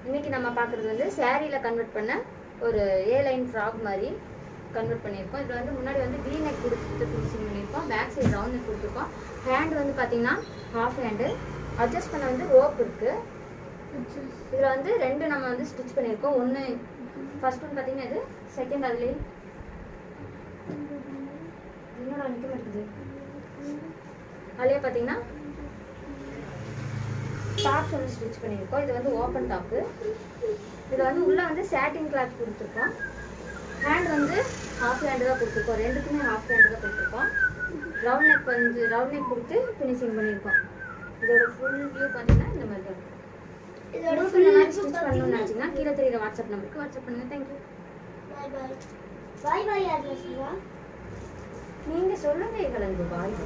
இன்றைக்கி நம்ம பார்க்குறது வந்து சேரீயில் கன்வெர்ட் பண்ண ஒரு ஏ லைன் ஃப்ராக் மாதிரி கன்வெர்ட் பண்ணியிருக்கோம். இதில் வந்து முன்னாடி வந்து வி நெக் கொடுத்து ஃபினிஷிங் பண்ணியிருக்கோம். பேக் சைடு ரவுண்ட் நெக் கொடுத்துருக்கோம். ஹேண்டு வந்து பார்த்திங்கன்னா ஹாஃப் ஹேண்டு அட்ஜஸ்ட் பண்ண வந்து ரோப் இருக்குது. இதில் வந்து 2 நம்ம வந்து ஸ்டிச் பண்ணியிருக்கோம். ஒன்று ஃபர்ஸ்ட் ஒன்று பார்த்திங்கன்னா இது, செகண்ட் அதுலேயே என்னோட நிற்க மாட்டேங்குது. அதுலேயே பார்த்திங்கன்னா டாப்ஸ் வந்து ஸ்டிச் பண்ணியிருக்கோம். இது வந்து ஓப்பன் டாப்பு. இதில் வந்து உள்ளே வந்து சாட்டின் கிளாத் கொடுத்துருக்கோம். ஹேண்ட் வந்து ஹாஃப் ஹேண்டு தான் கொடுத்துருக்கோம். 2க்குமே ஹாஃப் ஹேண்டு தான் கொடுத்துருக்கோம். ரவுண்ட் நெக் வந்து ரவுண்ட் நெக் கொடுத்து ஃபினிஷிங் பண்ணியிருக்கோம். இதோட ஃபுல் வியூ பார்த்தீங்கன்னா இந்த மாதிரி தான் இருக்கும். இதோட ஃபுல் மாதிரி ஸ்டிச் பண்ணணும்னு நினச்சிங்கன்னா கீழே தெரியுற வாட்ஸ்அப் நம்பருக்கு வாட்ஸ்அப் பண்ணுங்கள். தேங்க்யூ. பாய் பாய். பாய் பாய் யார் சொல்லுவா? நீங்கள் சொல்லுங்கள். கலந்து பாய்.